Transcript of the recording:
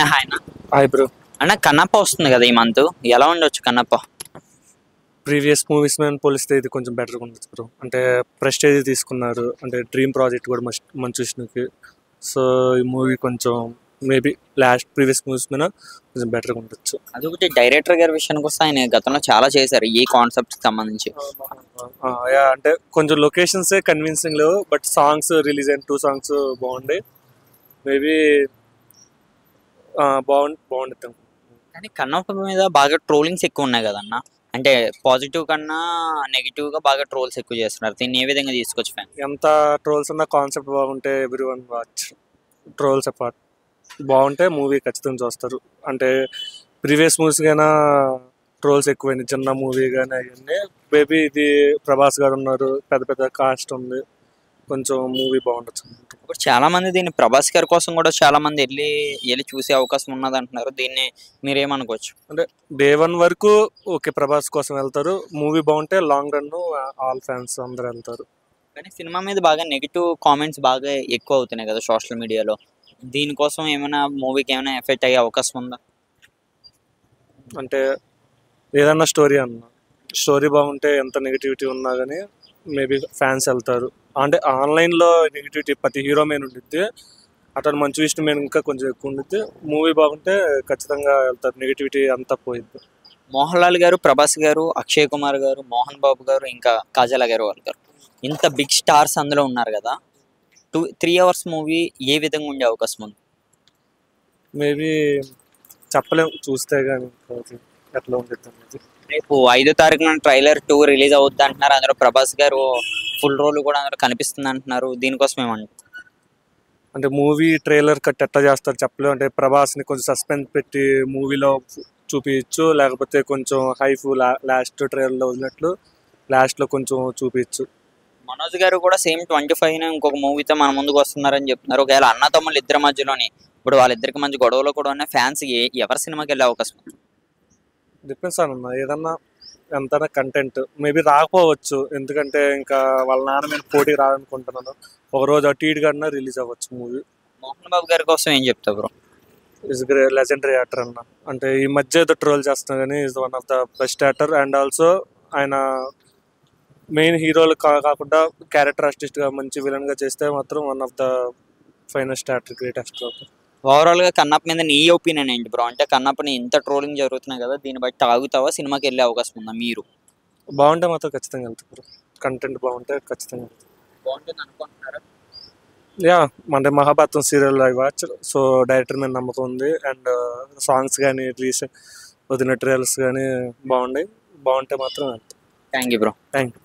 Hi అన్న. Hi bro. అన్న కన్నప్ప వస్తుంది కదా ఈ మంత్, ఎలా ఉండొచ్చు కన్నప్ప? ప్రీవియస్ మూవీస్ మీద పోలిస్తే ఇది కొంచెం బెటర్గా ఉండొచ్చు బ్రో. అంటే ప్రెస్టేజ్ తీసుకున్నారు, అంటే డ్రీమ్ ప్రాజెక్ట్ కూడా మంచి విష్ణుకి. సో ఈ మూవీ కొంచెం మేబీ ప్రీవియస్ మూవీస్ మీద కొంచెం బెటర్గా ఉండొచ్చు. అదొకటి డైరెక్టర్ గారి విషయానికి వస్తే ఆయన గతంలో చాలా చేశారు ఈ కాన్సెప్ట్ సంబంధించి. అంటే కొంచెం లొకేషన్సే కన్విన్సింగ్ లేవు, బట్ సాంగ్స్ రిలీజ్ అయిన 2 సాంగ్స్ బాగుండే. మేబీ బాగుంటుంది. కానీ కన్నప్ప మీద బాగా ట్రోలింగ్స్ ఎక్కువ ఉన్నాయి కదన్న. అంటే పాజిటివ్ కన్నా నెగిటివ్ గా బాగా ట్రోల్స్ ఎక్కువ చేస్తున్నారు. దీన్ని ఏ విధంగా తీసుకొచ్చి ఫ్యాన్? ఎంత ట్రోల్స్ ఉన్న కాన్సెప్ట్ బాగుంటే every one watch. Trolls apart, బాగుంటే మూవీ ఖచ్చితంగా చూస్తారు. అంటే ప్రీవియస్ మూవీస్ కైనా ట్రోల్స్ ఎక్కువైంది, చిన్న మూవీ కానీ అవన్నీ. మేబీ ఇది ప్రభాస్ గారు ఉన్నారు, పెద్ద పెద్ద కాస్ట్ ఉంది, కొంచెం మూవీ బాగుండొచ్చు. ఇప్పుడు చాలా మంది దీన్ని ప్రభాస్ గారి కోసం కూడా చాలా మంది వెళ్ళి చూసే అవకాశం ఉన్నది అంటున్నారు. దీన్ని మీరేమనుకోవచ్చు? అంటే డే 1 వరకు ఓకే, ప్రభాస్ కోసం వెళ్తారు. మూవీ బాగుంటే లాంగ్ రన్ ఆల్ ఫ్యాన్స్ అందరు వెళ్తారు. కానీ సినిమా మీద బాగా నెగిటివ్ కామెంట్స్ బాగా ఎక్కువ అవుతున్నాయి కదా సోషల్ మీడియాలో. దీనికోసం ఏమైనా మూవీకి ఏమైనా ఎఫెక్ట్ అయ్యే అవకాశం ఉందా? అంటే ఏదన్నా స్టోరీ బాగుంటే ఎంత నెగిటివిటీ ఉన్నా కానీ మేబీ ఫ్యాన్స్ వెళ్తారు. అంటే ఆన్లైన్లో నెగిటివిటీ ప్రతి హీరో మీద ఉండిద్ది, అతను మంచి విషయం మీద ఇంకా కొంచెం ఎక్కువ ఉండిద్ది. మూవీ బాగుంటే ఖచ్చితంగా వెళ్తారు, నెగిటివిటీ అంతా పోయిద్ది. మోహన్ లాల్ గారు, ప్రభాస్ గారు, అక్షయ్ కుమార్ గారు, మోహన్ బాబు గారు, ఇంకా కాజల్ అగర్వాల్ గారు, ఇంత బిగ్ స్టార్స్ అందులో ఉన్నారు కదా. 3 అవర్స్ మూవీ ఏ విధంగా ఉండే అవకాశం ఉంది? మేబీ చెప్పలేం, చూస్తే కానీ ఎట్లా ఉండిద్ది అనేది. రేపు 5వ తారీఖున ట్రైలర్ 2 రిలీజ్ అవుద్ది అంటున్నారు. అందులో ప్రభాస్ గారు ఫుల్ రోల్ కూడా అందులో కనిపిస్తుంది అంటున్నారు. దీనికోసం ఏమంటారు? అంటే మూవీ ట్రైలర్ కట్ ఎట్లా చేస్తారు చెప్పలేము. అంటే ప్రభాస్ని కొంచెం సస్పెన్స్ పెట్టి మూవీలో చూపించచ్చు, లేకపోతే కొంచెం హైఫ్ లాస్ట్ ట్రైలర్లో వదిలినట్లు లాస్ట్లో కొంచెం చూపించచ్చు. మనోజ్ గారు కూడా సేమ్ 25న ఇంకొక మూవీతో మన ముందుకు వస్తున్నారని చెప్తున్నారు. ఒకవేళ అన్న తమ్ముళ్ళు ఇద్దరి మధ్యలోని ఇప్పుడు వాళ్ళిద్దరికి మంచి గొడవలు కూడా ఉన్న ఫ్యాన్స్ ఎవరి సినిమాకి వెళ్ళే అవకాశం ఉంది? డిపెండ్స్ అన్న, ఏదన్నా ఎంతైనా కంటెంట్ మేబీ రాకపోవచ్చు, ఎందుకంటే ఇంకా వాళ్ళ నాన్న మీద పోటీ రాదనుకుంటున్నాను. ఒకరోజు అటు ఇటుగా రిలీజ్ అవ్వచ్చు మూవీ. మోహన్ బాబు గారి కోసం ఏం చెప్తావు బ్రో? ఈజ్ లెజెండరీ యాక్టర్ అన్న. అంటే ఈ మధ్య ఏదో ట్రోల్ చేస్తున్నా కానీ is one of the best actor. And also ఆయన మెయిన్ హీరోలు కాకుండా క్యారెక్టర్ ఆర్టిస్ట్గా మంచి విలన్గా చేస్తే మాత్రం one of the finest actor, great actor. Overall గా కన్నప్ప మీద నీ ఒపీనియన్ ఏంటి బ్రో? అంటే కన్నప్పని ఇంత ట్రోలింగ్ జరుగుతున్నాయి కదా, దీన్ని బట్టి ఆగుతావా? సినిమాకి వెళ్ళే అవకాశం ఉందా? మీరు బాగుంటే మాత్రం ఖచ్చితంగా వెళ్తారు, కంటెంట్ బాగుంటే ఖచ్చితంగా వెళ్తారు. బాగుంటుంది అనుకుంటున్నారా? యా, అంటే Mahabharatam serial I watch, so director మీద నమ్మకం ఉంది. అండ్ సాంగ్స్ కానీ వదిన ట్రైలర్స్ కానీ బాగుంటాయి. బాగుంటే మాత్రం వెళ్తాం. Thank you bro. Thank you.